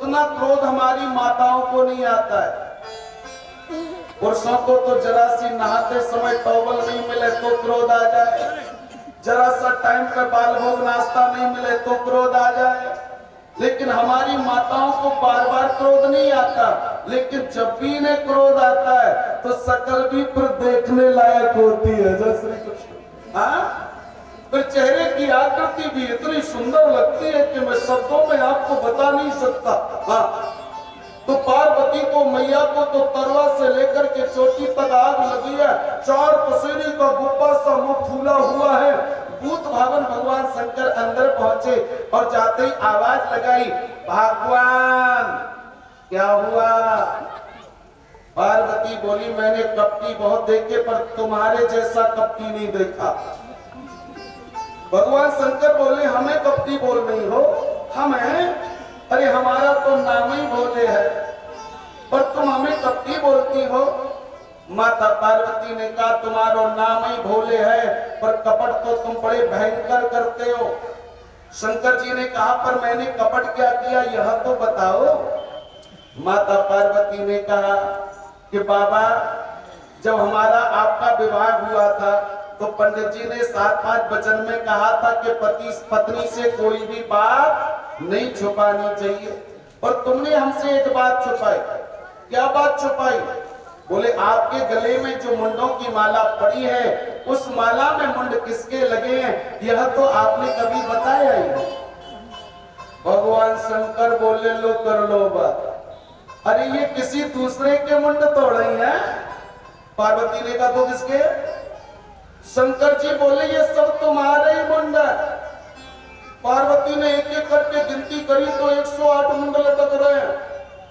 उतना क्रोध हमारी माताओं को नहीं आता है। पुरुषों को तो जरा सी नहाते समय टॉवल नहीं मिले तो क्रोध आ जाए, जरा सा टाइम पे बाल भोग नाश्ता नहीं मिले तो क्रोध आ जाए। लेकिन हमारी माताओं को बार बार क्रोध नहीं आता, लेकिन जब भी इन्हें क्रोध आता है तो शकल भी फिर देखने लायक होती है। जय श्री कृष्ण। हाँ, फिर चेहरे की आकृति भी इतनी सुंदर लगती है कि मैं शब्दों में आपको बता नहीं सकता। हाँ, तो पार्वती को, मैया को तो तरवा से लेकर के चोटी तक आग लगी है, चार पसेरी का गुब्बा सा मुंह फूला हुआ है। भूत भावन भगवान शंकर अंदर पहुंचे और जाते ही आवाज लगाई, भगवान क्या हुआ? पार्वती बोली, मैंने कपटी बहुत देखे पर तुम्हारे जैसा कपटी नहीं देखा। भगवान शंकर बोले, हमें कपटी बोल रही हो? हमें? अरे हमारा तो नाम ही भोले है, पर तुम हमें कपटी बोलती हो। माता पार्वती ने कहा, तुम्हारा नाम ही भोले है पर कपट तो तुम बड़े भयंकर करते हो। शंकर जी ने कहा, पर मैंने कपट क्या किया यह तो बताओ। माता पार्वती ने कहा कि बाबा, जब हमारा आपका विवाह हुआ था तो पंडित जी ने 7-5 वचन में कहा था कि पति पत्नी से कोई भी बात नहीं छुपानी चाहिए, और तुमने हमसे एक बात छुपाई। क्या बात छुपाई? बोले, आपके गले में जो मुंडों की माला पड़ी है उस माला में मुंड किसके लगे हैं यह तो आपने कभी बताया ही नहीं। भगवान शंकर बोले, लो कर लो बात। अरे ये किसी दूसरे के मुंड तोड़ रही है। पार्वती ने कहा, तो किसके? शंकर जी बोले, ये सब तुम्हारे ही मुंड है। पार्वती ने एक एक करके गिनती करी तो 108 मुंड लटक रहे हैं,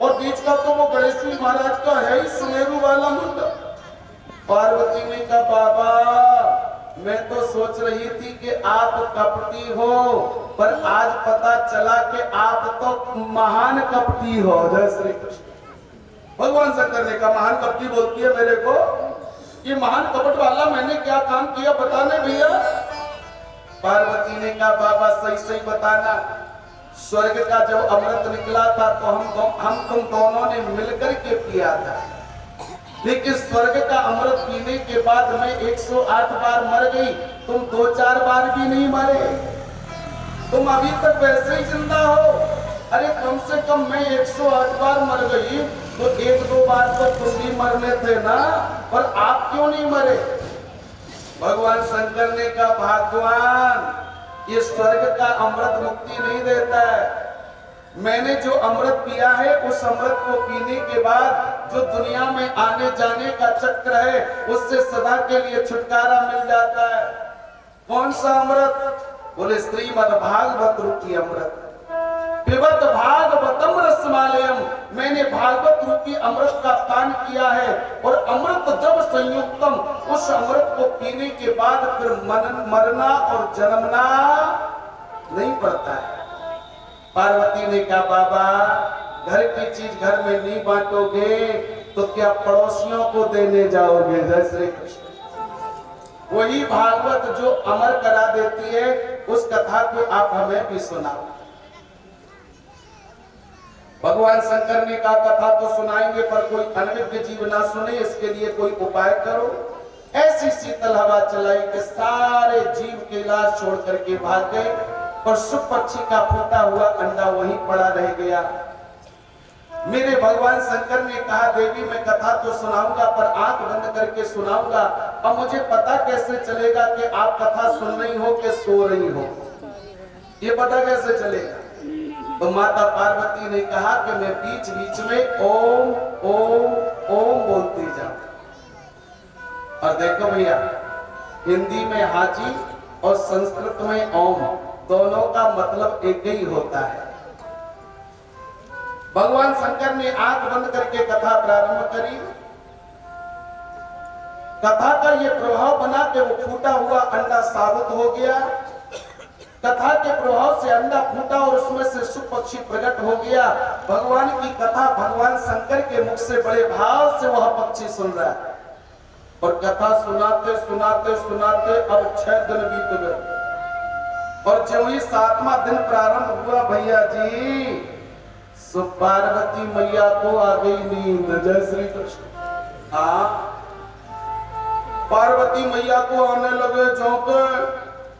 और बीच का तो वो गणेश जी महाराज का है ही सुमेरु वाला मुंड। पार्वती ने कहा, बाबा मैं तो सोच रही थी कि आप कपटी हो, पर आज पता चला कि आप तो महान कपटी हो। जय श्री कृष्ण। भगवान शंकर ने कहा, महान कपटी बोलती है मेरे को? ये महान कपट वाला मैंने क्या काम किया बताने भैया? पार्वती ने कहा, बाबा सही सही बताना। स्वर्ग का जब अमृत निकला था तो हम तुम दोनों ने मिलकर के पिया था, लेकिन स्वर्ग का अमृत पीने के बाद मैं 108 बार मर गई, तुम 2-4 बार भी नहीं मरे। तुम अभी तक वैसे ही जिंदा हो। अरे कम से कम मैं 108 बार मर गई तो 1-2 बार तो तुम भी मरने थे ना, पर आप क्यों नहीं मरे? भगवान शंकर ने कहा, भगवान ये स्वर्ग का अमृत मुक्ति नहीं देता है। मैंने जो अमृत पिया है उस अमृत को पीने के बाद जो दुनिया में आने जाने का चक्र है उससे सदा के लिए छुटकारा मिल जाता है। कौन सा अमृत? बोले, श्रीमद् भागवत रूपी अमृत। पिबत भागवतम रसमालयम। मैंने भागवत रूपी अमृत का पान किया है, और अमृत जब संयुक्तम, उस अमृत को पीने के बाद फिर मरना और जन्मना नहीं पड़ता है। पार्वती ने कहा, बाबा घर की चीज घर में नहीं बांटोगे तो क्या पड़ोसियों को देने जाओगे? जय श्री कृष्ण। वही भागवत जो अमर करा देती है उस कथा को आप हमें भी सुनाओ। भगवान शंकर ने कहा, कथा तो सुनाएंगे पर कोई अनविज्ञ जीव ना सुने, इसके लिए कोई उपाय करो। ऐसी शीतल हवा चलाई कि सारे जीव के लाश छोड़ करके भाग गए, और शुक पक्षी का फूटा हुआ अंडा वहीं पड़ा रह गया। मेरे भगवान शंकर ने कहा, देवी मैं कथा तो सुनाऊंगा पर आंख बंद करके सुनाऊंगा। अब मुझे पता कैसे चलेगा कि आप कथा सुन रही हो कि सो रही हो? ये पता कैसे चलेगा? तो माता पार्वती ने कहा कि मैं बीच बीच में ओम ओम ओम बोलती जाऊं। और देखो भैया, हिंदी में हाजी और संस्कृत में ओम, दोनों का मतलब एक ही होता है। भगवान शंकर ने आंख बंद करके कथा प्रारंभ करी। कथा का ये प्रभाव बना कि वो फूटा हुआ अंडा साबित हो गया। कथा के प्रभाव से अंडा फूटा और उसमें से शुक पक्षी प्रकट हो गया। भगवान की कथा भगवान शंकर के मुख से बड़े भाव से वह पक्षी सुन रहा है, और कथा सुनाते सुनाते सुनाते अब 6 दिन बीत गए, और जो ही 7वां दिन प्रारंभ हुआ भैया जी, सो पार्वती मैया को आ गई नींद। जय श्री कृष्ण। हाँ, पार्वती मैया को आने लगे झोंके।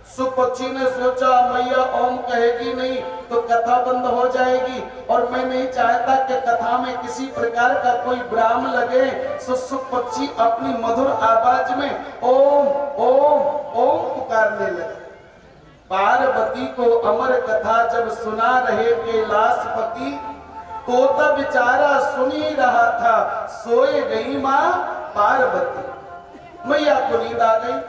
सुपक्षी ने सोचा मैया ओम कहेगी नहीं तो कथा बंद हो जाएगी, और मैं नहीं चाहता कि कथा में किसी प्रकार का कोई विराम लगे। सो सुपक्षी अपनी मधुर आवाज में ओम ओम ओम पुकारने लगे। पार्वती को अमर कथा जब सुना रहे कैलाशपति, तोता बेचारा सुन ही रहा था। सोए गई माँ पार्वती, मैया को नींद आ गई।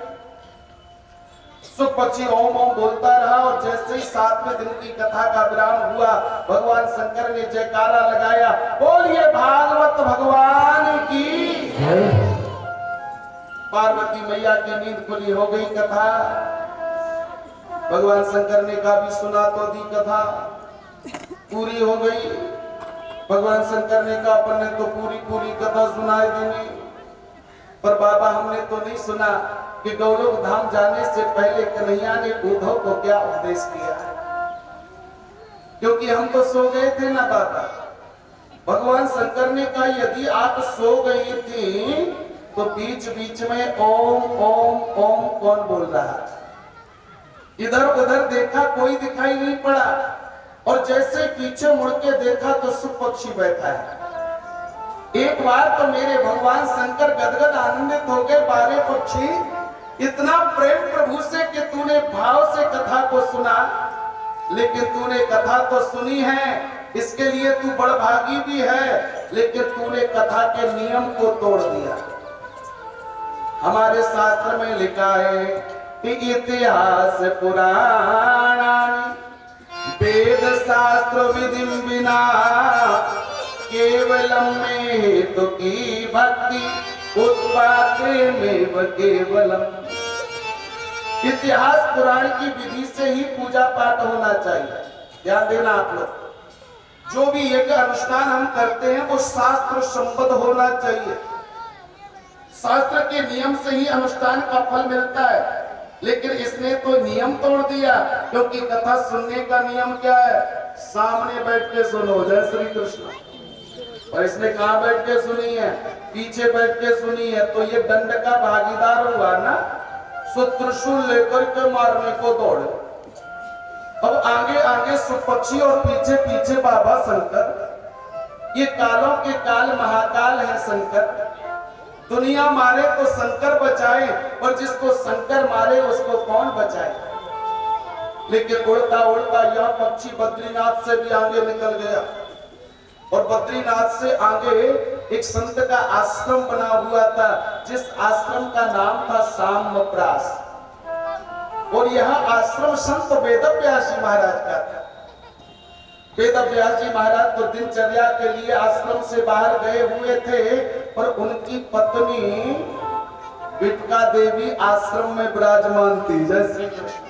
सुपक्षी ओम ओम बोलता रहा, और जैसे ही 7वें दिन की कथा का विराम हुआ, भगवान शंकर ने जयकारा लगाया, बोलिए भागवत भगवान की। पार्वती मैया की नींद खुली, हो गई कथा। भगवान शंकर ने कहा भी सुना तो दी, कथा पूरी हो गई। भगवान शंकर ने कहा अपन ने तो पूरी कथा सुनाई देनी, पर बाबा हमने तो नहीं सुना कि गौलोक धाम जाने से पहले कन्हैया ने उद्धव को क्या उपदेश किया, क्योंकि हम तो सो गए थे ना बाबा। भगवान शंकर ने कहा यदि आप सो गई थी तो बीच बीच में ओम ओम ओम कौन बोल रहा? इधर उधर देखा, कोई दिखाई नहीं पड़ा, और जैसे पीछे मुड़ के देखा तो सुपक्षी बैठा है। एक बार तो मेरे भगवान शंकर गदगद आनंदित हो गए, बारे पक्षी इतना प्रेम प्रभु से कि तूने भाव से कथा को सुना, लेकिन तूने कथा तो सुनी है, इसके लिए तू बड़भागी भी है, लेकिन तूने कथा के नियम को तोड़ दिया। हमारे शास्त्र में लिखा है कि इतिहास पुराणानि वेद शास्त्र विधि बिना केवलम में हेतु की भक्ति उत्पाते में केवलम। इतिहास पुराण की विधि से ही पूजा पाठ होना चाहिए। ध्यान देना आप लोग, जो भी यज्ञ अनुष्ठान हम करते हैं वो शास्त्र संबद्ध होना चाहिए। शास्त्र के नियम से ही अनुष्ठान का फल मिलता है, लेकिन इसने तो नियम तोड़ दिया। क्योंकि कथा सुनने का नियम क्या है? सामने बैठ के सुनो, जय श्री कृष्ण। और इसने कहां बैठ के सुनी है? पीछे बैठ के सुनी है, तो ये दंड का भागीदार हुआ ना। सो त्रिशूल लेकर के मारने को दौड़े। अब आगे आगे सुपक्षी और पीछे पीछे बाबा शंकर। ये कालों के काल महाकाल है शंकर। दुनिया मारे तो शंकर बचाए, और जिसको शंकर मारे उसको कौन बचाए। लेकिन उड़ता उड़ता यह पक्षी बद्रीनाथ से भी आगे निकल गया, और बद्रीनाथ से आगे एक संत का आश्रम बना हुआ था, जिस आश्रम का नाम था साम्यप्रास। और यह आश्रम संत वेदव्यास जी महाराज का था। वेदव्यास जी महाराज तो दिनचर्या के लिए आश्रम से बाहर गए हुए थे, पर उनकी पत्नी बिटका देवी आश्रम में विराजमान थी। जय श्री कृष्ण।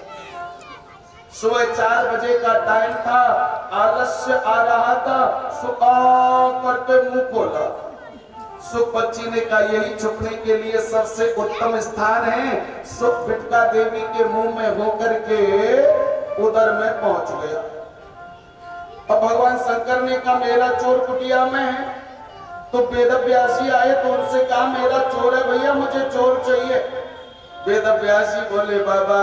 सुबह 4 बजे का टाइम था, आलस्य आ रहा था, करके मुंह खोला। सुपक्षी ने कहा यही छुपने के लिए सबसे उत्तम स्थान है। सुख बिटका देवी के मुंह में होकर के उधर में पहुंच गया। अब भगवान शंकर ने कहा मेरा चोर कुटिया में है। तो वेदव्यास जी आए तो उनसे कहा मेरा चोर है भैया, मुझे चोर चाहिए। वेदव्यास जी बोले बाबा,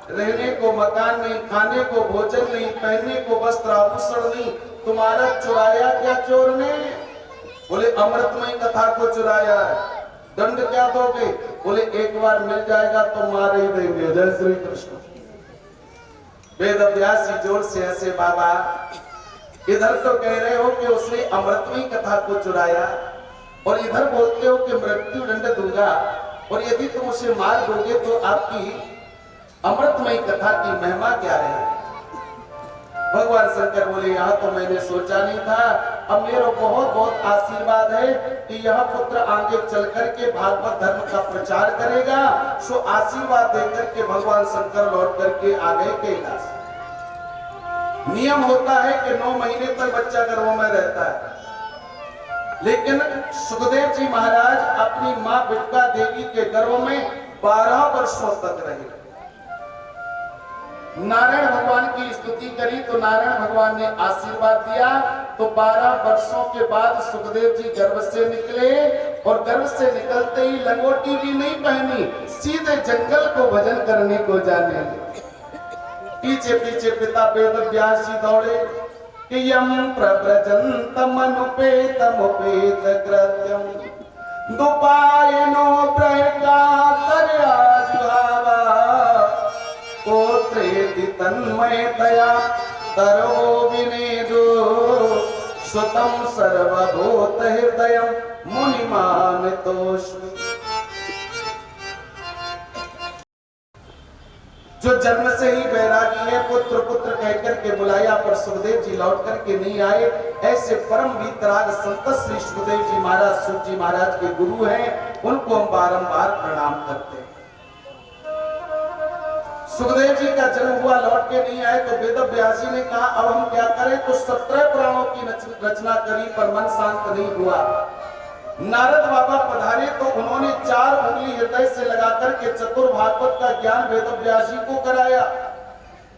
रहने को मकान नहीं, खाने को भोजन नहीं, पहनने को वस्त्र आभूषण नहीं, तुम्हारा चुराया क्या चोर ने? बोले अमृतमय कथा को चुराया है। दंड क्या दोगे? बोले एक बार मिल जाएगा तो मार ही देंगे। जय श्री कृष्ण। वेदव्यास जी जोर से हंसे, बाबा इधर तो कह रहे हो कि उसने अमृतमय कथा को चुराया, और इधर बोलते हो कि मृत्यु दंड दूंगा, और यदि तुम उसे मार दोगे तो आपकी अमृतमय कथा की महिमा क्या है? भगवान शंकर बोले यहाँ तो मैंने सोचा नहीं था। अब मेरा बहुत बहुत आशीर्वाद है कि यह पुत्र आगे चल करके भागवत धर्म का प्रचार करेगा। सो आशीर्वाद देकर के भगवान शंकर लौट करके आ गए कैलाश। नियम होता है कि 9 महीने तक बच्चा गर्भों में रहता है, लेकिन सुखदेव जी महाराज अपनी माँ बिटका देवी के गर्भ में 12 वर्षों तक रहे। नारायण भगवान की स्तुति करी तो नारायण भगवान ने आशीर्वाद दिया तो 12 वर्षों के बाद सुखदेव जी गर्भ से निकले और गर्भ से निकलते ही लंगोटी भी नहीं पहनी, सीधे जंगल को भजन करने को जाने लगे। पीछे पीछे पिता वेद व्यास जी दौड़े कि यम प्रव्रजन्तम अनुपेतमुपेत कृत्यम दुपायनो प्रकातर्याजुहावा पोत्रेति तन्मयतया तरो विनेदो सुतं सर्वभूत हृदयं मुनिमानतोऽस्मि। जो जन्म से ही बैरागी है, पुत्र पुत्र कहकर के बुलाया पर सुखदेव जी लौट करके नहीं आए। ऐसे परम वीतराग संत श्री सुखदेव जी महाराज, सूत जी महाराज के गुरु हैं, उनको हम बारंबार प्रणाम करते हैं। सुखदेव जी का जन्म हुआ, लौट के नहीं आए तो वेद व्यास जी ने कहा अब हम क्या करें, तो 17 पुराणों की रचना करी पर मन शांत नहीं हुआ। नारद बाबा पधारे तो उन्होंने 4 उंगली हृदय से लगाकर के चतुर भागवत का ज्ञान वेद व्यास जी को कराया।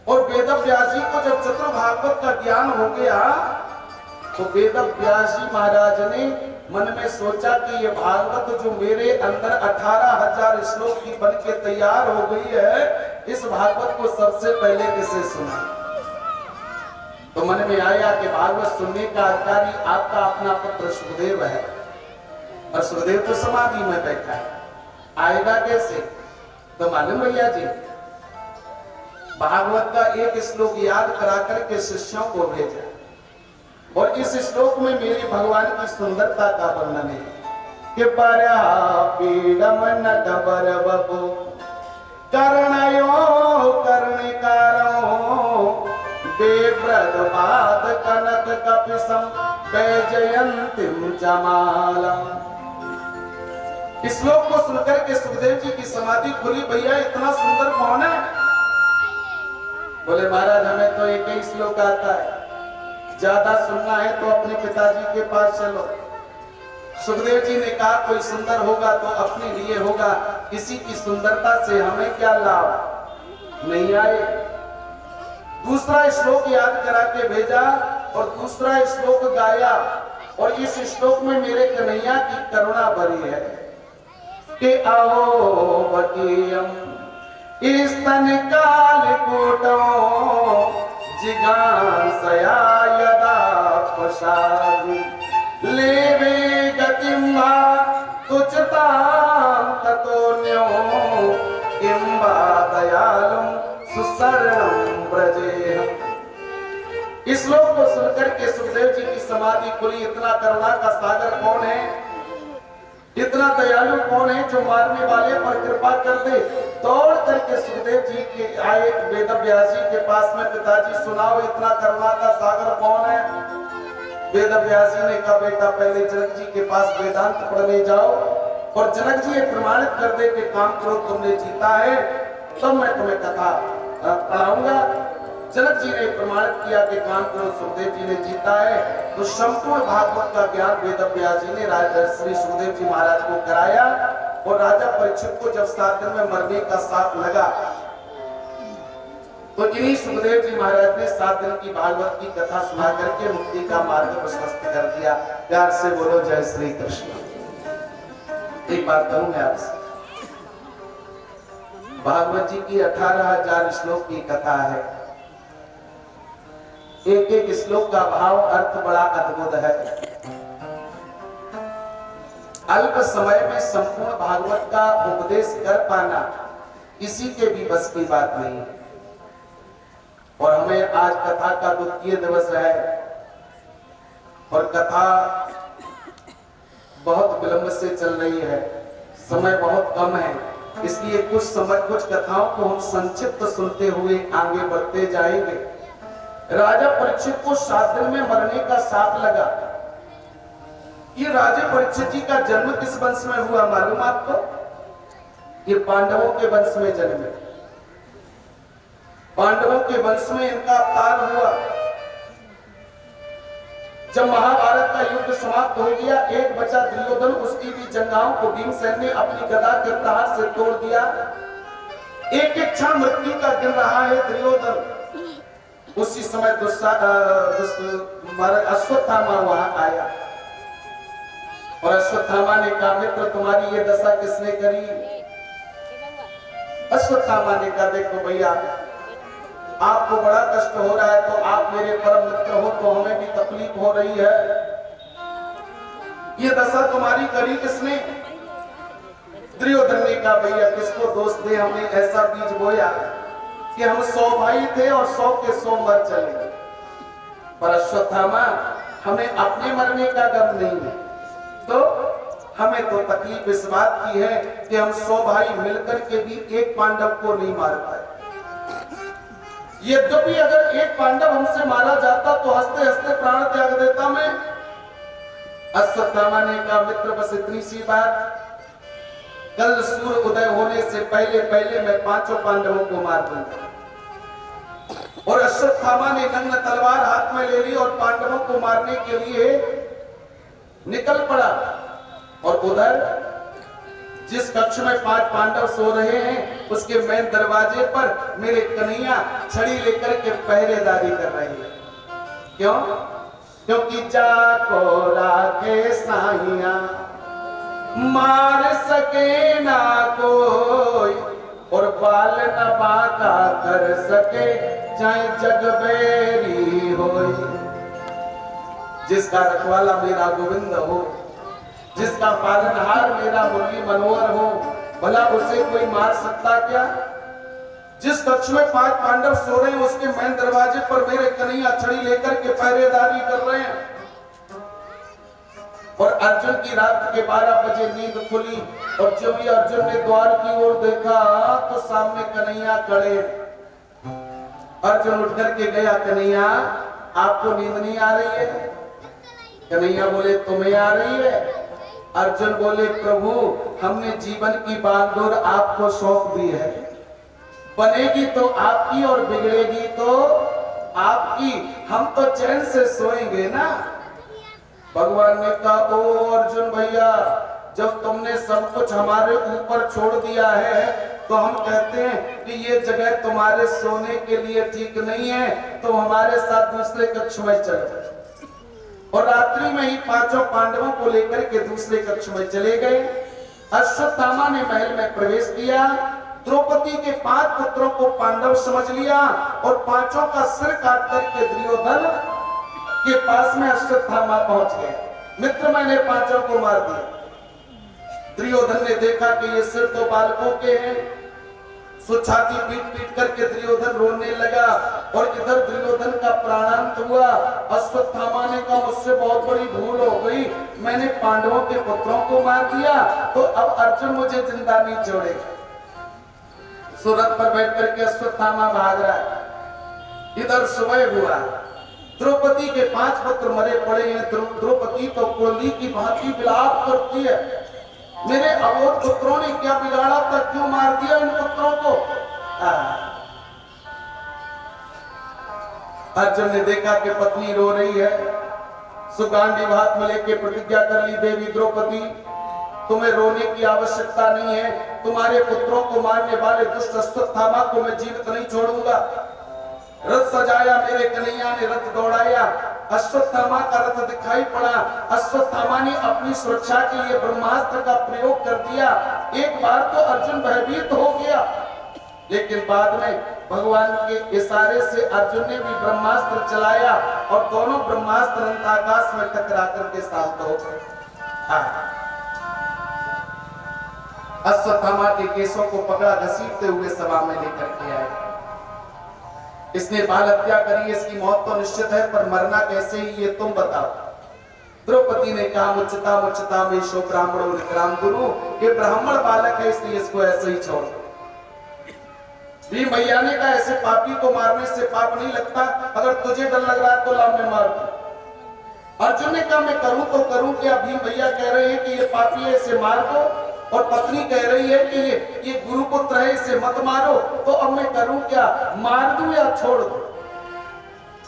और वेद व्यास जी को जब चतुर भागवत का ज्ञान हो गया तो वेद व्यास जी महाराज ने मन में सोचा कि ये भागवत जो मेरे अंदर 18,000 श्लोक की बन के तैयार हो गई है, इस भागवत को सबसे पहले किसे सुना। तो मन में आया कि भागवत सुनने का अधिकारी आपका अपना पुत्र सुखदेव है, और सुखदेव तो समाधि में बैठा है, आएगा कैसे। तो मालूम भैया जी, भागवत का एक श्लोक याद करा करके शिष्यों को भेजा, और इस श्लोक में मेरे भगवान की सुंदरता का वर्णन है कि परापीडम नटबरबो कर्णयो कर्णिकारो बेब्रदपाद कनक कपिसम वैजयंतीम जमाला। इस श्लोक को सुनकर के सुखदेव जी की समाधि खुली। भैया इतना सुंदर कौन है? बोले महाराज हमें तो एक ही श्लोक आता है, ज्यादा सुनना है तो अपने पिताजी के पास चलो। सुखदेव जी ने कहा कोई सुंदर होगा तो अपने लिए होगा, किसी की सुंदरता से हमें क्या लाभ। नहीं आए। दूसरा श्लोक याद करा के भेजा और दूसरा श्लोक गाया, और इस श्लोक में मेरे कन्हैया की करुणा भरी है कि आओ बकीयम स्तन काल कोटो जिगांसया यदा पशादि लेवे गतिम्बा तुचतां ततोन्यो इम्बा दयालुम सुसरणं ब्रजेहम्। इस श्लोक को सुनकर के सुखदेव जी की समाधि खुली। इतना करुणा का सागर कौन है, इतना दयालु कौन है जो मारने वाले पर कृपा कर दे। दौड़ करके सुखदेव जी के आए वेद व्यास जी के पास में, पिताजी सुनाओ इतना करुणा का सागर कौन है। वेद व्यास जी ने कहा बेटा पहले जनक जी के पास वेदांत पढ़ने जाओ और जनक जी ये प्रमाणित कर दे कि काम करो तुमने जीता है, तब मैं तुम्हें कथा पढ़ाऊंगा। जनक जी ने प्रमाणित किया कि काम करो सुखदेव जी ने जीता है। तो संपूर्ण भागवत का ज्ञान वेद व्यास जी ने राजा श्री सुखदेव जी महाराज को कराया। और राजा परीक्षित को जब 7 दिन में मरने का साथ लगा तो इन्हीं सुखदेव जी महाराज ने 7 दिन की भागवत की कथा सुना करके मुक्ति का मार्ग प्रशस्त कर दिया। प्यार से बोलो जय श्री कृष्ण। एक बात कहूं मैं आपसे, भागवत जी की 18,000 श्लोक की कथा है। एक एक श्लोक का भाव अर्थ बड़ा अद्भुत है। अल्प समय में संपूर्ण भागवत का उपदेश कर पाना किसी के भी बस की बात नहीं है। और हमें आज कथा का 2य दिवस है और कथा बहुत विलंब से चल रही है, समय बहुत कम है, इसलिए कुछ कथाओं को हम संक्षिप्त सुनते हुए आगे बढ़ते जाएंगे। राजा परीक्षित को 7 दिन में मरने का साथ लगा। ये राजा परीक्षित जी का जन्म किस वंश में हुआ मालूम आपको? ये पांडवों के वंश में जन्मे। पांडवों के वंश में इनका अवतार हुआ। जब महाभारत का युद्ध समाप्त हो गया, एक बचा दुर्योधन, उसकी भी जंगाओं को भीमसेन ने अपनी गदा के प्रहार से तोड़ दिया। एक एक क्षण मृत्यु का गिन रहा है दुर्योधन। उसी समय अश्वत्थामा वहां आया और अश्वत्थामा ने कहा मित्र तुम्हारी ये दशा किसने करी? अश्वत्थामा ने कहा देखो भैया आपको बड़ा कष्ट हो रहा है तो आप मेरे परम मित्र हो तो हमें भी तकलीफ हो रही है। ये दशा तुम्हारी करी किसने? दुर्योधन ने कहा भैया किसको दोष दे, हमने ऐसा बीज बोया कि हम 100 भाई थे और 100 के 100 मर चले। पर अश्वत्थामा हमें अपने मरने का गम नहीं है, तो हमें तो तकलीफ इस बात की है कि हम 100 भाई मिलकर के भी एक पांडव को नहीं मार पाए। यद्यपि अगर एक पांडव हमसे मारा जाता तो हंसते हंसते प्राण त्याग देता मैं। अश्वत्थामा ने कहा मित्र बस इतनी सी बात, कल सूर्य उदय होने से पहले पहले मैं 5 पांडवों को मार दूंगा। और अश्वत्थामा ने नग्न तलवार हाथ में ले ली और पांडवों को मारने के लिए निकल पड़ा। और उधर जिस कक्ष में 5 पांडव सो रहे हैं उसके मेन दरवाजे पर मेरे कन्हैया छड़ी लेकर के पहरेदारी कर रही है। क्यों? क्योंकि जाको राखे साइया मार सके ना कोई और बाल न बाका कर सके चाहे जग बेरी होई। जिसका रखवाला मेरा गोविंद हो, जिसका पालनहार मेरा मुरली मनोहर हो, भला उसे कोई मार सकता क्या? जिस कक्ष में 5 पांडव सो रहे हैं उसके मेन दरवाजे पर मेरे कन्हैया छड़ी लेकर के पहरेदारी कर रहे हैं। और अर्जुन की रात के 12 बजे नींद खुली और जब भी अर्जुन ने द्वार की ओर देखा तो सामने कन्हैया खड़े। अर्जुन उठ करके गया, कन्हैया आपको नींद नहीं आ रही है? कन्हैया बोले तुम्हें आ रही है? अर्जुन बोले प्रभु हमने जीवन की बागडोर आपको सौंप दी है, बनेगी तो आपकी और बिगड़ेगी तो आपकी, हम तो चैन से सोएंगे ना। भगवान ने कहा ओ अर्जुन भैया जब तुमने सब कुछ हमारे ऊपर छोड़ दिया है तो हम कहते हैं कि ये जगह तुम्हारे सोने के लिए ठीक नहीं है, तो हमारे साथ दूसरे कक्ष में चलो। और रात्रि में ही 5 पांडवों को लेकर के दूसरे कक्ष में चले गए। अश्वत्थामा ने महल में प्रवेश किया, द्रौपदी के 5 पुत्रों को पांडव समझ लिया और 5 का सिर काट करके दुर्योधन के पास में अश्वत्थामा पहुंच गए। मित्र मैंने 5 को मार दिया। दुर्योधन ने देखा कि ये सिर तो बालकों के हैं, सो छाती पीट पीट करके दुर्योधन रोने लगा और इधर दुर्योधन का प्राणांत हुआ। अश्वत्थामा ने कहा मुझसे बहुत बड़ी भूल हो गई, मैंने पांडवों के पुत्रों को मार दिया तो अब अर्जुन मुझे जिंदा नहीं छोड़ेगा। सूरत पर बैठ करके अश्वत्थामा भाग रहा है। इधर सुबह हुआ, द्रौपदी के 5 पुत्र मरे पड़े हैं। द्रौपदी तो कुंडली की भांति विलाप करती है, मेरे अबोध पुत्रों ने क्या बिगाड़ा था, क्यों मार दिया इन पुत्रों को? अर्जुन ने देखा कि पत्नी रो रही है, सुगांडी हाथ में लेके प्रतिज्ञा कर ली, देवी द्रौपदी तुम्हें रोने की आवश्यकता नहीं है, तुम्हारे पुत्रों को मारने वाले दुष्ट अश्वत्थामा को मैं जीवित नहीं छोड़ूंगा। रथ सजाया, मेरे कन्हैया ने रथ दौड़ाया, अश्वत्थामा का रथ दिखाई पड़ा। अश्वत्थामा ने अपनी सुरक्षा के लिए ब्रह्मास्त्र का प्रयोग कर दिया। एक बार तो अर्जुन भयभीत हो गया, लेकिन बाद में भगवान के इशारे से अर्जुन ने भी ब्रह्मास्त्र चलाया और दोनों ब्रह्मास्त्र अनंताकाश में टकरा करके शांत हो गए। अश्वत्थामा के केसों को पकड़ा घसीटते हुए सभा में लेकर के आए। इसने बाल हत्या करी, इसकी मौत तो निश्चित है, पर मरना कैसे ही ये तुम बताओ। द्रौपदी ने कहा मुच्चता मुच्चता में शो ब्राह्मणो विक्राम गुरु, ये ब्राह्मण बालक है इसलिए इसको ऐसे ही छोड़ दो। भीम भैया ने कहा ऐसे पापी को मारने से पाप नहीं लगता, अगर तुझे डर लग रहा है तो लाभ में मार दो। अर्जुन ने कहा मैं करूं तो करूं क्या? भीम भैया कह रहे हैं कि ये पापी है इसे मार दो, और पत्नी कह रही है कि ये गुरुपुत्र है इसे मत मारो, तो अब मैं करूं क्या? मार दूं या छोड़ दूं?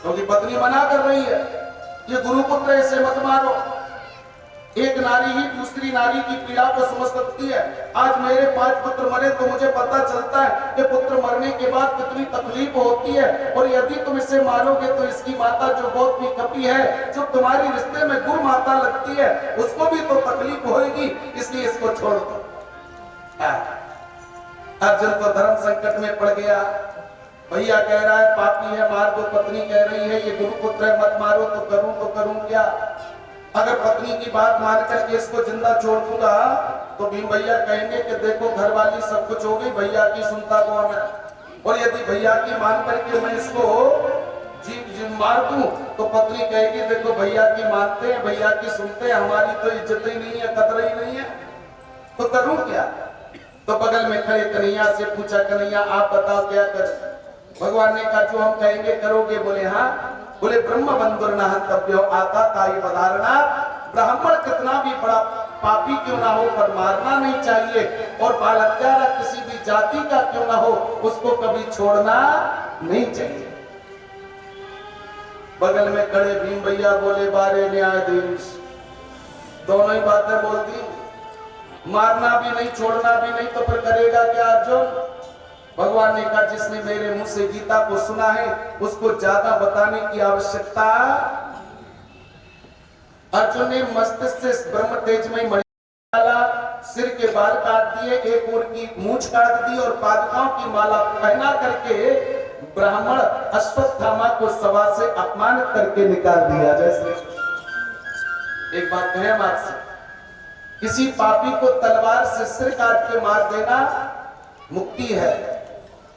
क्योंकि पत्नी मना कर रही है ये गुरुपुत्र है इसे मत मारो। एक नारी ही दूसरी नारी की पीड़ा को समझ सकती है। आज मेरे 5 पुत्र मरे तो मुझे पता चलता है कि पुत्र मरने के बाद कितनी तकलीफ होती है, और यदि तुम इसे मारोगे तो इसकी माता जो बहुत भी कपी है, जो तुम्हारी रिश्ते में गुरु माता लगती है, उसको भी तो तकलीफ होगी, इसलिए इसको छोड़ दो। अर्जुन तो धर्म संकट में पड़ गया। भैया कह रहा है पापी है मार दो, पत्नी कह रही है ये गुरुपुत्र है मत मारो, तो करूं क्या? अगर पत्नी की बात मान करके इसको जिंदा छोड़ दूंगा तो भीम भैया कहेंगे कि देखो घरवाली सब कुछ हो गई, भैया की सुनता कौन है? और यदि भैया की मान करके मैं इसको जी मार दूं तो पत्नी कहेगी देखो भैया की मानते हैं, भैया की सुनते हैं, हमारी तो इज्जत ही नहीं है, कदर ही नहीं है, तो करूं क्या? तो बगल में खड़े कन्हैया से पूछा, कन्हैया आप बताओ क्या करें? भगवान ने कहा जो हम कहेंगे करोगे? बोले हाँ। बोले ब्रह्म बंधुर्न हन्तव्यो आता ताई बधारणा, ब्राह्मण कितना भी बड़ा पापी क्यों ना हो पर मारना नहीं चाहिए, और बाल हत्यारा किसी भी जाति का क्यों ना हो उसको कभी छोड़ना नहीं चाहिए। बगल में खड़े भीम भैया बोले बारे न्यायाधीश, दोनों ही बातें बोल दी, मारना भी नहीं छोड़ना भी नहीं, तो फिर करेगा क्या अर्जुन? भगवान ने कहा जिसने मेरे मुंह से गीता को सुना है उसको ज्यादा बताने की आवश्यकता। अर्जुन ने मस्तिष्क से ब्रह्म तेज में मणि डाला, सिर के बाल काट दिए, एक ओर की मूंछ काट दी और पादुकाओं की माला पहना करके ब्राह्मण अश्वत्थामा को सभा से अपमानित करके निकाल दिया। जैसे एक बात कहें हम आपसे, किसी पापी को तलवार से सिर काट के मार देना मुक्ति है,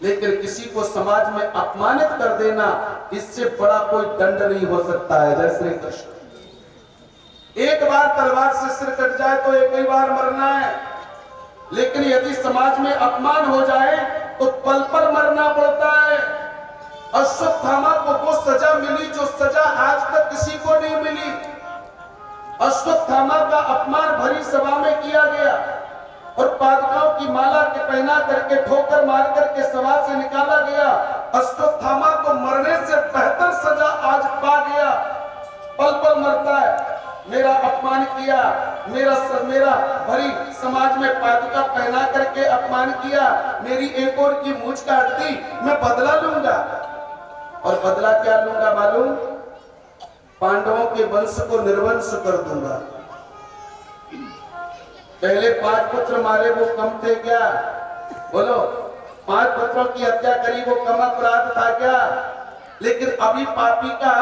लेकिन किसी को समाज में अपमानित कर देना इससे बड़ा कोई दंड नहीं हो सकता है। जय श्री कृष्ण। एक बार तलवार से सिर कट जाए तो एक ही बार मरना है, लेकिन यदि समाज में अपमान हो जाए तो पल पल मरना पड़ता है। अश्वत्थामा को वो सजा मिली जो सजा आज तक किसी को नहीं मिली। अश्वत्थामा का अपमान भरी सभा में किया गया और पादुकाओं की माला के पहना करके ठोकर मार करके सभा से निकाला गया। अश्वत्थामा को मरने से बेहतर सजा आज पा गया, पल पल मरता है। मेरा अपमान किया, मेरा भरी समाज में पादुका पहना करके अपमान किया, मेरी एक और की मूंछ काट दी, मैं बदला लूंगा। और बदला क्या लूंगा मालूम? पांडवों के वंश को निर्वंश कर दूंगा। पहले 5 पुत्र मारे वो कम थे क्या? बोलो, 5 पुत्रों की हत्या करी वो कम अपराध था क्या? लेकिन अभी पापी का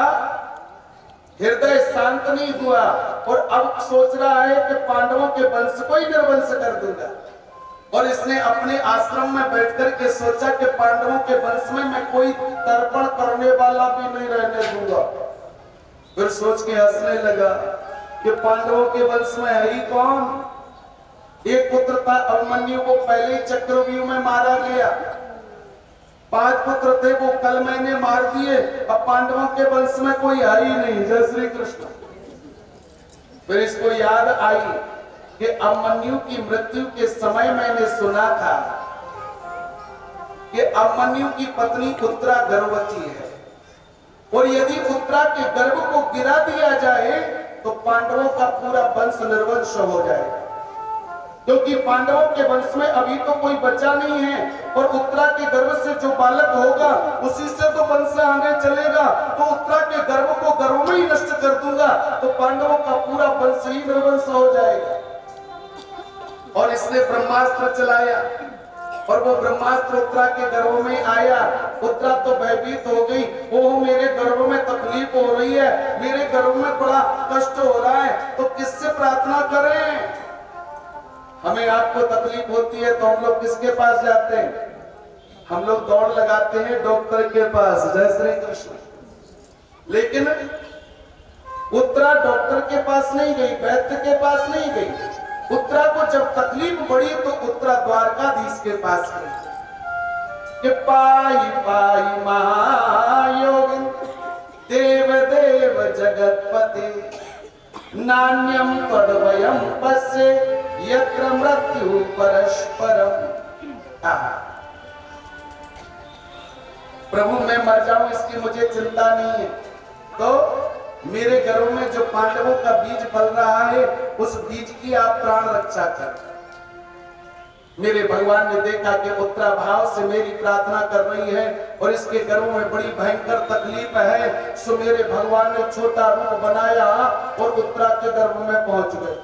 हृदय शांत नहीं हुआ और अब सोच रहा है कि पांडवों के वंश को ही निर्वंश कर दूंगा। और इसने अपने आश्रम में बैठकर के सोचा कि पांडवों के वंश में मैं कोई तर्पण करने वाला भी नहीं रहने दूंगा। फिर सोच के हंसने लगा कि पांडवों के वंश में है ही कौन? एक पुत्र था अभिमन्यु, को पहले ही चक्रव्यूह में मारा गया। 5 पुत्र थे वो कल मैंने मार दिए, अब पांडवों के वंश में कोई है ही नहीं। जय श्री कृष्ण। फिर इसको याद आई कि अभिमन्यु की मृत्यु के समय मैंने सुना था कि अभिमन्यु की पत्नी उत्तरा गर्भवती है, और यदि उत्तरा के गर्भ को गिरा दिया जाए तो पांडवों का पूरा वंश निर्वंश हो जाएगा, क्योंकि पांडवों के वंश में अभी तो कोई बच्चा नहीं है, और उत्तरा के गर्भ से जो बालक होगा उसी से तो वंश आगे चलेगा। तो उत्तरा के गर्भ को गर्भ में ही नष्ट कर दूंगा तो पांडवों का पूरा वंश ही निर्वंश हो जाएगा। और इसने ब्रह्मास्त्र चलाया और वो ब्रह्मास्त्र उत्तरा के गर्भ में आया। उत्तरा तो भयभीत हो गई, ओह मेरे गर्भ में तकलीफ हो रही है, मेरे गर्भ में बड़ा कष्ट हो रहा है, तो किससे प्रार्थना करें? हमें आपको तकलीफ होती है तो हम लोग किसके पास जाते हैं? हम लोग दौड़ लगाते हैं डॉक्टर के पास। जय श्री कृष्ण। लेकिन उत्तरा डॉक्टर के पास नहीं गई, वैद्य के पास नहीं गई। उत्तरा को जब तकलीफ बढ़ी तो उत्तरा द्वारकाधीश के पास गई कि पाई पाई महायोगिन देव देव जगतपते नान्यम तद्वयम पश्ये यत्र मृत्यु परस्परम। प्रभु मैं मर जाऊं इसकी मुझे चिंता नहीं है, तो मेरे गर्भ में जो पांडवों का बीज पल रहा है उस बीज की आप प्राण रक्षा कर। मेरे भगवान ने देखा कि उत्तरा भाव से मेरी प्रार्थना कर रही है और इसके गर्भ में बड़ी भयंकर तकलीफ है, सो मेरे भगवान ने छोटा रूप बनाया और उत्तरा के गर्भ में पहुंच गए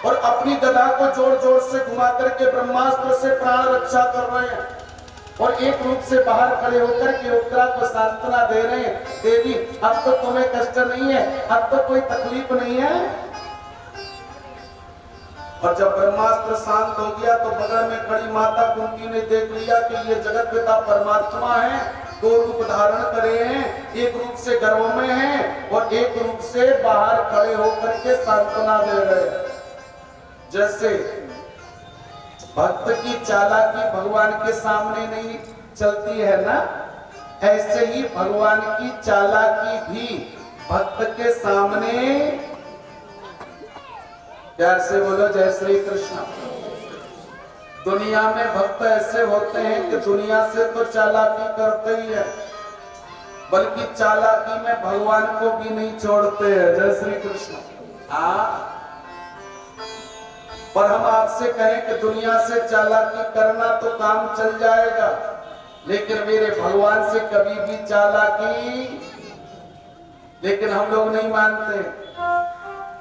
और अपनी गदा को जोर जोर से घुमा करके ब्रह्मास्त्र से प्राण रक्षा कर रहे हैं और एक रूप से बाहर खड़े होकर के उत्तरा को सांत्वना दे रहे हैं, देवी अब तो तुम्हें कष्ट नहीं है, अब तो कोई तकलीफ नहीं है। और जब ब्रह्मास्त्र शांत हो गया तो बगल में खड़ी माता कुंती ने देख लिया कि ये जगत पिता परमात्मा है, दो रूप धारण करे हैं, एक रूप से गर्भ में है और एक रूप से बाहर खड़े होकर के सांत्वना दे रहे हैं। जैसे भक्त की चालाकी भगवान के सामने नहीं चलती है ना, ऐसे ही भगवान की चालाकी भी भक्त के सामने, प्यार से बोलो जय श्री कृष्ण। दुनिया में भक्त ऐसे होते हैं कि दुनिया से तो चालाकी करते ही है, बल्कि चालाकी में भगवान को भी नहीं छोड़ते हैं। जय श्री कृष्ण। पर हम आपसे कहें कि दुनिया से चालाकी करना तो काम चल जाएगा, लेकिन मेरे भगवान से कभी भी चालाकी, लेकिन हम लोग नहीं मानते।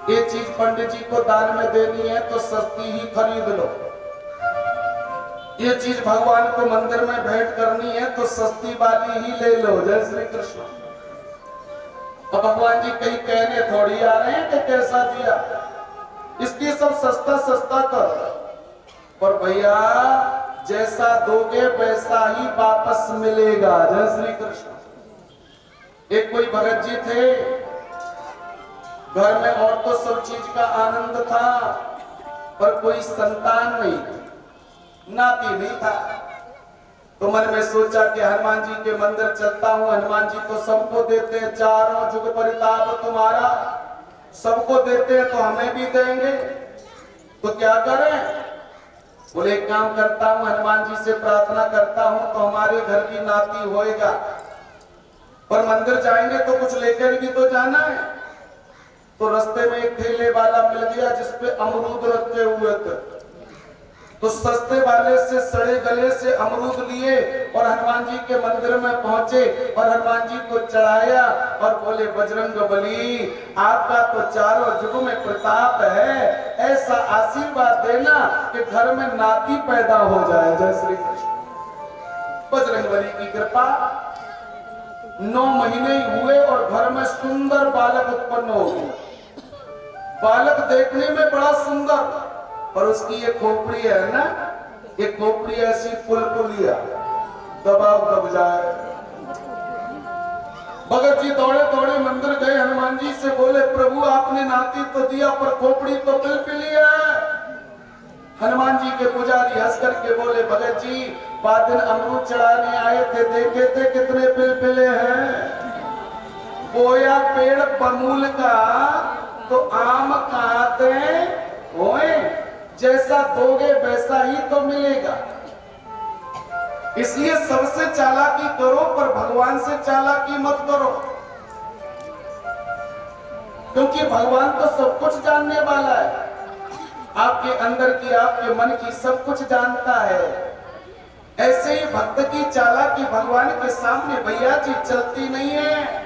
ये चीज पंडित जी को दान में देनी है तो सस्ती ही खरीद लो, ये चीज भगवान को मंदिर में भेंट करनी है तो सस्ती वाली ही ले लो। जय श्री कृष्ण। अब भगवान जी कहीं कहने थोड़ी आ रहे हैं कि कैसा दिया, इसलिए सब सस्ता सस्ता कर, पर भैया जैसा दोगे वैसा ही वापस मिलेगा। जय श्री कृष्ण। एक कोई भगत जी थे, घर में और तो सब चीज का आनंद था पर कोई संतान नहीं, नाती नहीं था। तो मन में सोचा कि हनुमान जी के मंदिर चलता हूँ, हनुमान जी तो सबको देते हैं, चारों जुग परिताप तुम्हारा, सबको देते हैं तो हमें भी देंगे, तो क्या करें। बोले एक काम करता हूँ, हनुमान जी से प्रार्थना करता हूँ तो हमारे घर की नाती होएगा, पर मंदिर जाएंगे तो कुछ लेकर भी तो जाना है। तो रास्ते में एक ठेले वाला मिल गया जिसपे अमरूद रखे हुए थे, तो सस्ते वाले से सड़े गले से अमरूद लिए और हनुमान जी के मंदिर में पहुंचे और हनुमान जी को चढ़ाया और बोले बजरंग बली आपका तो चारों जुग में प्रताप है, ऐसा आशीर्वाद देना कि घर में नाती पैदा हो जाए। जय श्री कृष्ण। बजरंग बली की कृपा 9 महीने हुए और घर में सुंदर बालक उत्पन्न हो गया। बालक देखने में बड़ा सुंदर, पर उसकी ये खोपड़ी है ना, ये खोपड़ी ऐसी पुलिया दबाव दब जाए। भगत जी दौड़े दौड़े मंदिर गए, हनुमान जी से बोले प्रभु आपने नाती तो दिया पर खोपड़ी तो पिलपिली है। हनुमान जी के पुजारी हंस करके बोले भगत जी बाद दिन अमरूद चढ़ाने आए थे, देखे थे कितने पिलपिले हैं। बोया पेड़ बमूल का तो आम खाते होए, जैसा दोगे वैसा ही तो मिलेगा। इसलिए सबसे चालाकी करो पर भगवान से चालाकी मत करो, क्योंकि भगवान तो सब कुछ जानने वाला है, आपके अंदर की आपके मन की सब कुछ जानता है। ऐसे ही भक्त की चालाकी भगवान के सामने भैया जी चलती नहीं है।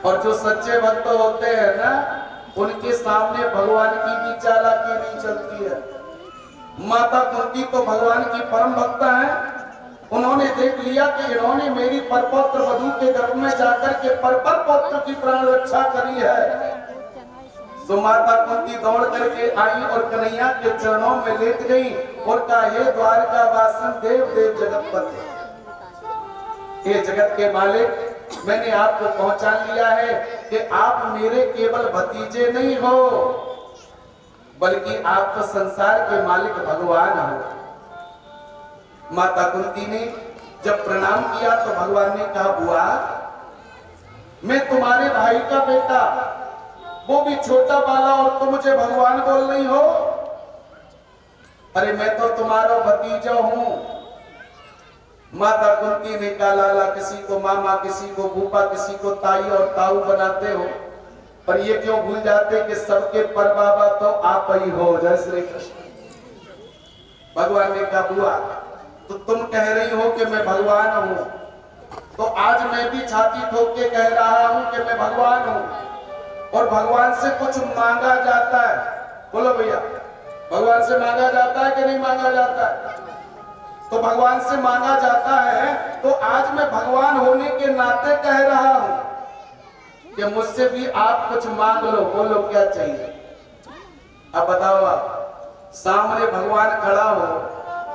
और जो सच्चे भक्त होते हैं ना, उनके सामने भगवान की भी चालाकी नहीं चलती है। माता कुंती तो भगवान की परम भक्त है, उन्होंने देख लिया कि इन्होंने मेरी परपौत्र वधू के गर्भ में जाकर के परपर पौत्र की प्राण रक्षा करी है। तो माता कुंती दौड़ करके आई और कन्हैया के चरणों में लेट गई और कहा हे द्वारका वासन देव देव जगतपति, हे जगत के मालिक, मैंने आपको पहचान लिया है कि आप मेरे केवल भतीजे नहीं हो, बल्कि आप तो संसार के मालिक भगवान हो। माता कुंती ने जब प्रणाम किया तो भगवान ने कहा बुआ मैं तुम्हारे भाई का बेटा, वो भी छोटा वाला, और तुम मुझे भगवान बोल रही हो। अरे मैं तो तुम्हारा भतीजा हूं, माता कुंती ने कहा लाला किसी को मामा, किसी को फूफा, किसी को ताई और ताऊ बनाते हो, पर ये क्यों भूल जाते कि सबके पर बाबा तो आप ही हो। जय श्री कृष्ण। भगवान ने कहा बुआ तो तुम कह रही हो कि मैं भगवान हूं, तो आज मैं भी छाती ठोक के कह रहा हूं कि मैं भगवान हूं। और भगवान से कुछ मांगा जाता है, बोलो भैया, भगवान से मांगा जाता है कि नहीं मांगा जाता है? तो भगवान से मांगा जाता है, तो आज मैं भगवान होने के नाते कह रहा हूं कि मुझसे भी आप कुछ मांग लो। बोलो क्या चाहिए? अब बताओ, आप सामने भगवान खड़ा हो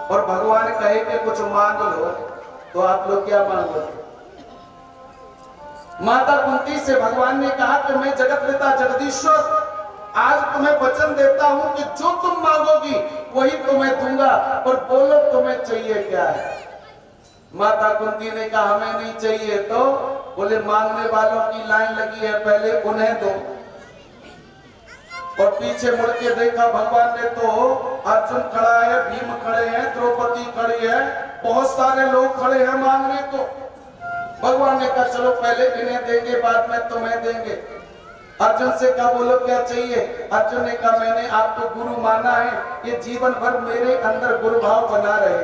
और भगवान कहे कि कुछ मांग लो, तो आप लोग क्या मांगोगे? माता कुंती से भगवान ने कहा कि मैं जगत पिता जगदीश्वर आज तुम्हें वचन देता हूं कि जो तुम मांगोगी वही तुम्हें दूंगा, और बोलो तुम्हें चाहिए क्या है? माता कुंती ने कहा हमें नहीं चाहिए। तो बोले मांगने वालों की लाइन लगी है, पहले उन्हें दो। और पीछे मुड़ के देखा भगवान ने तो अर्जुन खड़ा है, भीम खड़े हैं, द्रौपदी खड़ी है, बहुत सारे लोग खड़े हैं मांगने को। भगवान ने कहा चलो पहले इन्हें देंगे, बाद में तुम्हें देंगे। अर्जुन से कहा बोलो क्या चाहिए? अर्जुन ने कहा मैंने आपको गुरु माना है, ये जीवन भर मेरे अंदर गुरु भाव बना रहे।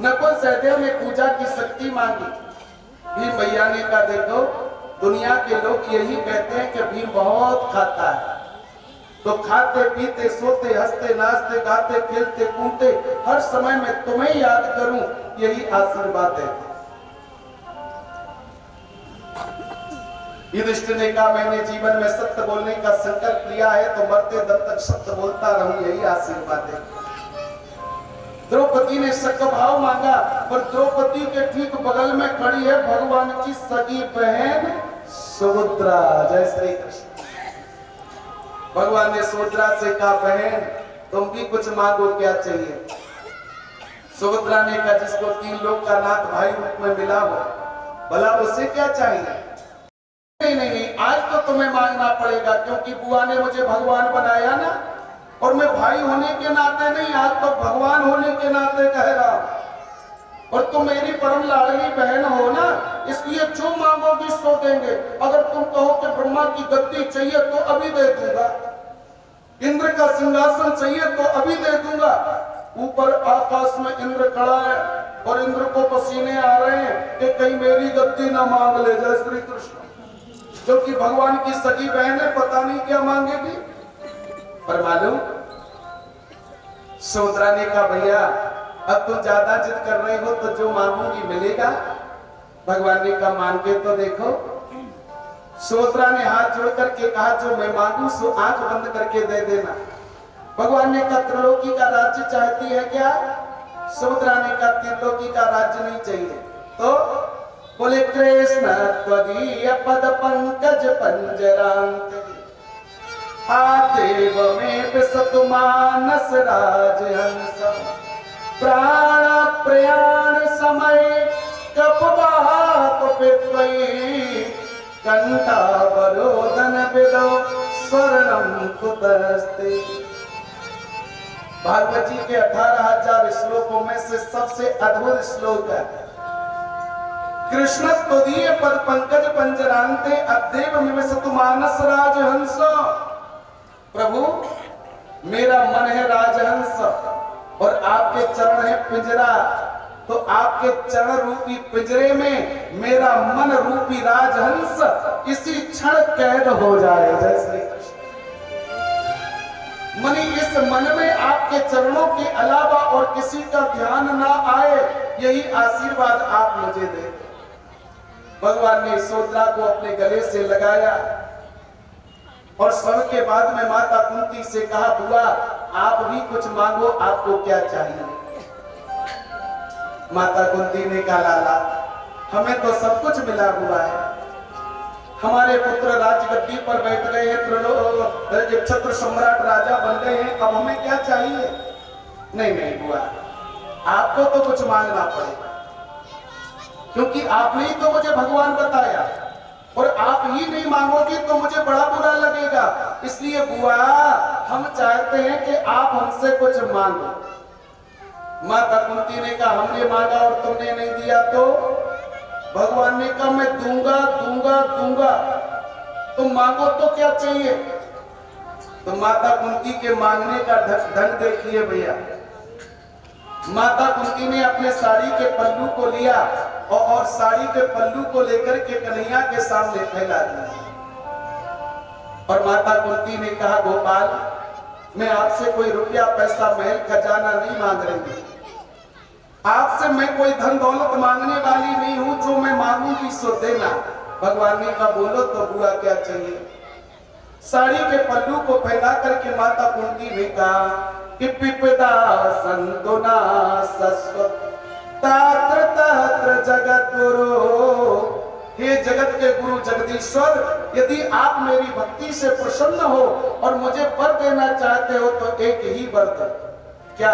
नकुल सहदेव ने पूजा की शक्ति मांगी। भीम भैया ने कहा देखो दुनिया के लोग यही कहते हैं कि भीम बहुत खाता है, तो खाते पीते सोते हंसते नाचते गाते खेलते कूदते हर समय में तुम्हें याद करूं, यही आशीर्वाद है। युधिष्ठिर ने कहा मैंने जीवन में सत्य बोलने का संकल्प लिया है, तो मरते दम तक सत्य बोलता रहूं, यही आशीर्वाद है। द्रौपदी ने सत्य भाव मांगा, पर द्रौपदी के ठीक बगल में खड़ी है भगवान की सगी बहन सुभद्रा। जय श्री कृष्ण। भगवान ने सुभद्रा से कहा बहन तुम भी कुछ मांगो, क्या चाहिए? सुभद्रा ने कहा जिसको 3 लोग का नाथ भाई रूप में मिला हो, भला उसे क्या चाहिए? नहीं नहीं नहीं, आज तो तुम्हें मांगना पड़ेगा, क्योंकि बुआ ने मुझे भगवान बनाया ना, और मैं भाई होने के नाते नहीं, आज तो भगवान होने के नाते कह रहा हूं। और तुम मेरी परम लाडली बहन हो ना, इसलिए जो मांगोगी सो देंगे। अगर तुम कहो कि ब्रह्मा की गद्दी चाहिए तो अभी दे दूंगा, इंद्र का सिंहासन चाहिए तो अभी दे दूंगा। ऊपर आकाश में इंद्र खड़ा है और इंद्र को पसीने आ रहे हैं कि कहीं मेरी गद्दी ना मांग ले। जय श्री कृष्ण। क्योंकि भगवान की सगी बहन है, पता नहीं क्या मांगेगी। पर मालूम सुभद्रा ने कहा भैया अब तुम ज्यादा जिद कर रहे हो, तो जो मांगूंगी मिलेगा। भगवान ने कहा मांग के तो देखो। सुभद्रा ने हाथ जोड़ करके कहा जो मैं मांगू सो आंख बंद करके दे देना। भगवान ने कहा त्रिलोकी का राज्य चाहती है क्या? सुभद्रा ने कहा त्रिलोकी का राज्य नहीं चाहिए। तो बोले कृष्ण त्वदीय पद पंकज पंजरांते आदेव में विसतु मानस राजहंस प्राण प्रयाण समय कपवात पित्वई कंठावरोधन विदो स्वर्णम कुतस्ते। भागवत जी के 18,000 श्लोकों में से सबसे अद्भुत श्लोक है कृष्ण त्वदीय पद पंकज पंजरांते अद्यैव में विसतु मानस राजहंस। प्रभु मेरा मन है राजहंस और आपके चरण है पिंजरा, तो आपके चरण रूपी पिंजरे में मेरा मन रूपी राजहंस इसी क्षण कैद हो जाए। जय श्री कृष्ण। मनी इस मन में आपके चरणों के अलावा और किसी का ध्यान ना आए, यही आशीर्वाद आप मुझे दे। भगवान ने सुभद्रा को अपने गले से लगाया और सब के बाद में माता कुंती से कहा बुआ आप भी कुछ मांगो, आपको क्या चाहिए? माता कुंती ने कहा लाला हमें तो सब कुछ मिला हुआ है, हमारे पुत्र राजगद्दी पर बैठ गए हैं, छत्र सम्राट राजा बन गए हैं, अब हमें क्या चाहिए? नहीं नहीं बुआ आपको तो कुछ मांगना पड़ेगा, क्योंकि आपने ही तो मुझे भगवान बताया और आप ही नहीं मांगोगी तो मुझे बड़ा बुरा लगेगा। इसलिए बुआ हम चाहते हैं कि आप हमसे कुछ मांगो। माता कुंती ने कहा हमने मांगा और तुमने नहीं दिया तो? भगवान ने कहा मैं दूंगा दूंगा दूंगा, तुम मांगो तो क्या चाहिए? तो माता कुंती के मांगने का ढंग देखिए भैया। माता कुंती ने अपने साड़ी के पल्लू को लिया और साड़ी के पल्लू को लेकर के कन्हैया के सामने फैला दिया। और माता कुंती ने कहा गोपाल, मैं आपसे कोई रुपया पैसा महल खजाना नहीं मांग रही, आपसे मैं कोई धन दौलत मांगने वाली नहीं हूं, जो मैं मांगूंगी सो देना। भगवान ने कहा बोलो तो बुआ क्या चाहिए? साड़ी के पल्लू को फैला करके माता कुंती ने कहा कि पिपदा संतुना सस्वत तात्र तात्र जगत गुरु। हे जगत के गुरु जगदीश्वर, यदि आप मेरी भक्ति से प्रसन्न हो और मुझे वर देना चाहते हो तो एक ही वर दो। क्या?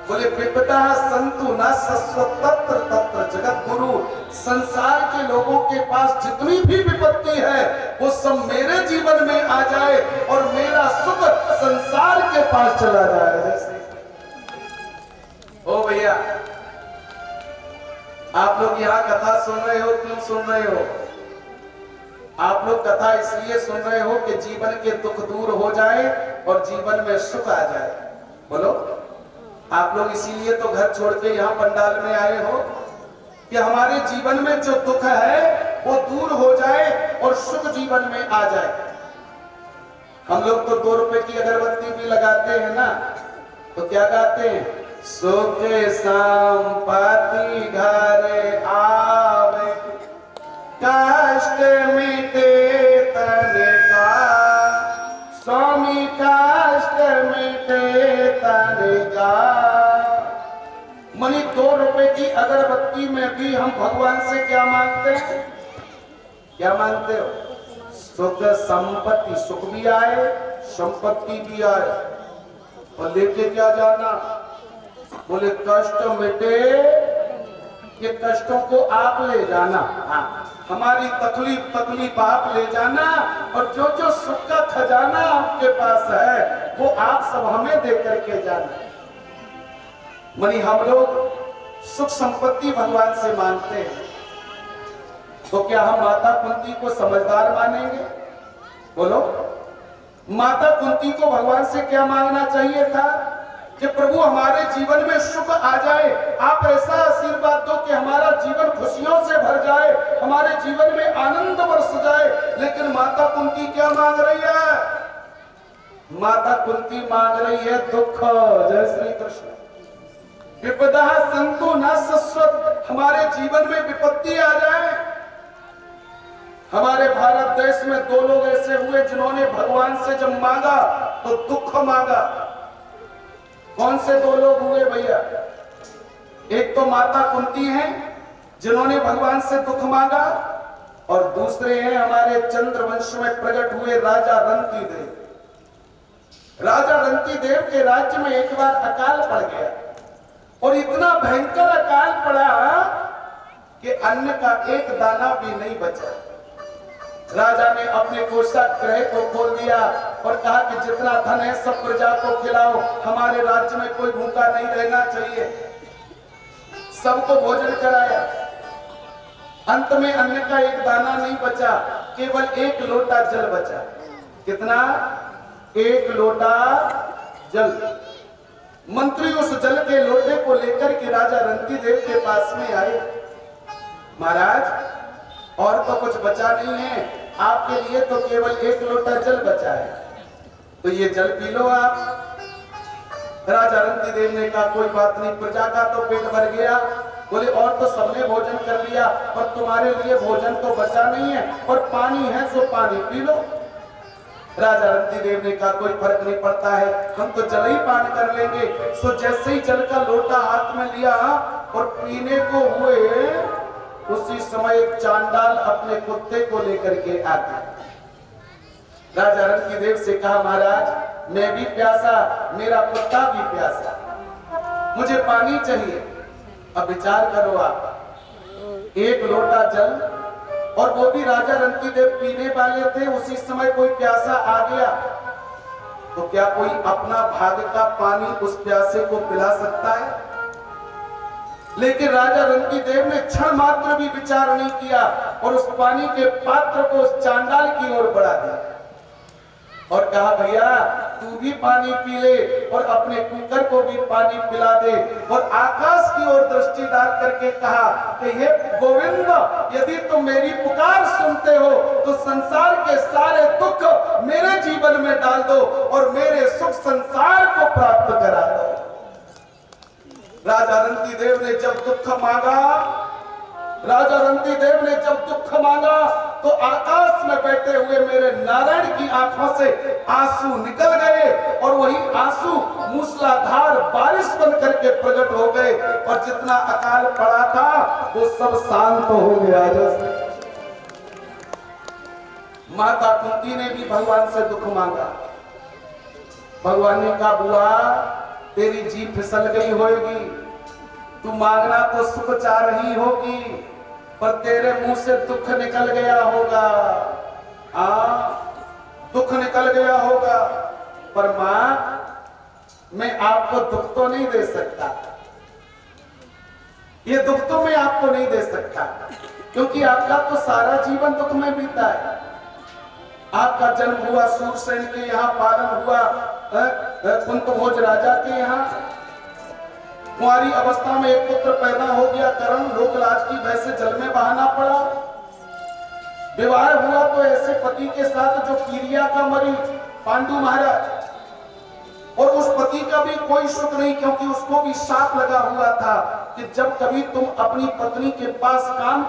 बोले विपदा संतु न सस्वत तत्र तत्र जगत गुरु। संसार के लोगों के पास जितनी भी विपत्ति है वो सब मेरे जीवन में आ जाए और मेरा सुख संसार के पास चला जाए। ओ भैया, आप लोग यहाँ कथा सुन रहे हो, क्यों सुन रहे हो? आप लोग कथा इसलिए सुन रहे हो कि जीवन के दुख दूर हो जाए और जीवन में सुख आ जाए। बोलो, आप लोग इसीलिए तो घर छोड़ के यहाँ पंडाल में आए हो कि हमारे जीवन में जो दुख है वो दूर हो जाए और सुख जीवन में आ जाए। हम लोग तो 2 रुपए की अगरबत्ती भी लगाते हैं ना, तो क्या गाते हैं? सुख संपत्ति घर आवे, कष्ट मिटे तन का, स्वामी कष्ट मिटे तन का। मनी 2 रुपए की अगरबत्ती में भी हम भगवान से क्या मांगते हैं? क्या मांगते हो? सुख संपत्ति, सुख भी आए संपत्ति भी आए, और लेके क्या जाना? बोले कष्ट मिटे, ये कष्टों को आप ले जाना। हाँ, हमारी तकलीफ आप ले जाना, और जो जो सुख का खजाना आपके पास है वो आप सब हमें दे करके जाना। मनी हम लोग सुख संपत्ति भगवान से मांगते हैं, तो क्या हम माता कुंती को समझदार मानेंगे? बोलो, माता कुंती को भगवान से क्या मांगना चाहिए था कि प्रभु हमारे जीवन में सुख आ जाए, आप ऐसा आशीर्वाद दो कि हमारा जीवन खुशियों से भर जाए, हमारे जीवन में आनंद बरस जाए। लेकिन माता कुंती क्या मांग रही है? माता कुंती मांग रही है दुख। जय श्री कृष्ण। विपदा संतु न सस्वत, हमारे जीवन में विपत्ति आ जाए। हमारे भारत देश में 2 लोग ऐसे हुए जिन्होंने भगवान से जब मांगा तो दुख मांगा। कौन से 2 लोग हुए भैया? एक तो माता कुंती हैं जिन्होंने भगवान से दुख मांगा, और दूसरे हैं हमारे चंद्रवंश में प्रकट हुए राजा रंती देव। राजा रंती देव के राज्य में एक बार अकाल पड़ गया, और इतना भयंकर अकाल पड़ा कि अन्न का एक दाना भी नहीं बचा। राजा ने अपने कोषागार को खोल दिया और कहा कि जितना धन है सब प्रजा को खिलाओ, हमारे राज्य में कोई भूखा नहीं रहना चाहिए। सबको भोजन कराया। अंत में अन्न का एक दाना नहीं बचा, केवल 1 लोटा जल बचा। कितना? 1 लोटा जल। मंत्री उस जल के लोटे को लेकर के राजा रंती देव के पास में आए। महाराज, और तो कुछ बचा नहीं है, आपके लिए तो केवल 1 लोटा जल बचा है, तो ये जल पी लो आप। राजा रंती देव ने कहा कोई बात नहीं, प्रजा का तो पेट भर गया। बोले और तो सबने भोजन कर लिया, और तुम्हारे लिए भोजन तो बचा नहीं है, और पानी है सो पानी पी लो। राजा रंती देव ने कहा कोई फर्क नहीं पड़ता है, हम तो जल ही पान कर लेंगे। सो जैसे ही जल का लोटा हाथ में लिया और पीने को हुए, उसी समय एक चांडाल अपने कुत्ते को लेकर के आ गया। राजा रंती देव से कहा महाराज मैं भी प्यासा, मेरा कुत्ता भी प्यासा, मुझे पानी चाहिए। अब विचार करो आप, 1 लोटा जल, और वो भी राजा रंती देव पीने वाले थे। उसी समय कोई प्यासा आ गया तो क्या कोई अपना भाग का पानी उस प्यासे को पिला सकता है? लेकिन राजा रंती देव ने क्षण मात्र भी विचार नहीं किया और उस पानी के पात्र को उस चांडाल की ओर बढ़ा दिया और कहा, भैया तू भी पानी पी ले और अपने कुकर को भी पानी पिला दे। और आकाश की ओर दृष्टि डाल करके कहा कि हे गोविंद, यदि तुम मेरी पुकार सुनते हो तो संसार के सारे दुख मेरे जीवन में डाल दो और मेरे सुख संसार को प्राप्त करा दो। राजा रंती देव ने जब दुख मांगा, राजा रंती देव ने जब दुख मांगा तो आकाश में बैठे हुए मेरे नारायण की आंखों से आंसू निकल गए और वही आंसू मूसलाधार बारिश बन करके प्रकट हो गए और जितना अकाल पड़ा था वो सब शांत हो गया। माता कुंती ने भी भगवान से दुख मांगा। भगवान ने कहा, बुआ तेरी जीभ फिसल गई होगी, तू मांगना तो सुख चाह रही होगी पर तेरे मुंह से दुख निकल गया होगा। दुख निकल गया होगा। पर मां, मैं आपको दुख तो नहीं दे सकता, ये दुख तो मैं आपको नहीं दे सकता क्योंकि आपका तो सारा जीवन दुख में बीता है। आपका जन्म हुआ सूरसेन के यहाँ, पालन हुआ कुंतभोज राजा के यहाँ, कुंवारी अवस्था में एक पुत्र पैदा हो गया, करण लोकलाज की भय से जल में बहाना पड़ा। विवाह हुआ तो ऐसे पति के साथ जो कीरिया का मरीज पांडु महाराज, और उस पति का भी कोई सुख नहीं क्योंकि उसको भी शाप लगा हुआ था कि जब कभी तुम अपनी पत्नी के पास काम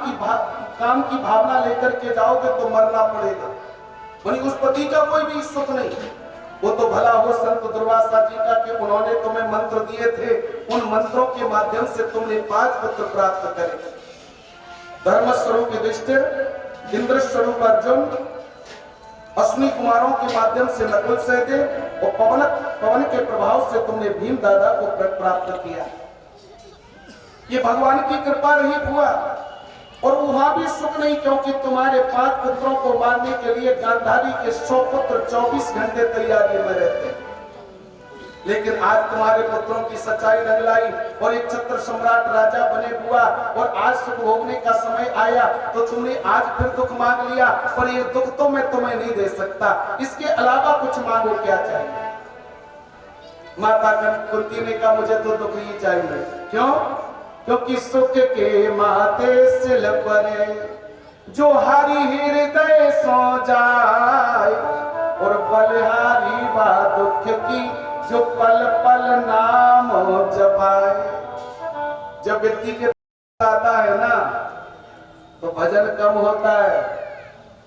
की भावना लेकर के जाओगे तो मरना पड़ेगा। वही उस पति का कोई भी सुख नहीं। वो तो भला हो संत दुर्वासा जी का कि उन्होंने तुम्हें मंत्र दिए थे, उन मंत्रों के माध्यम से तुमने 5 पुत्र प्राप्त करे। धर्म स्वरूप युधिष्ठिर, इंद्र स्वरूप अर्जुन, अश्विनी कुमारों के माध्यम से नकुल सहदेव और पवन के प्रभाव से तुमने भीम दादा को प्राप्त किया। ये भगवान की कृपा रही हुआ। और वहां भी सुख नहीं क्योंकि तुम्हारे 5 पुत्रों को मारने के लिए गांधारी के 100 पुत्र 24 घंटे तैयारी में रहते। लेकिन आज तुम्हारे पुत्रों की सच्चाई रंगलाई और एक छत्र सम्राट राजा बने हुआ और आज सुख भोगने का समय आया तो तुमने आज फिर दुख मांग लिया। पर ये दुख तो मैं तुम्हें नहीं दे सकता, इसके अलावा कुछ मांगो, क्या चाहिए? माता कुंती ने कहा, मुझे तो दुख ही चाहिए। क्यों? क्योंकि सुख के माथे सिल परे जो हरि हृदय सो जाए और बलिहारी बा दुख की जो पल पल नाम जपाए। जब व्यक्ति के आता है ना तो भजन कम होता है,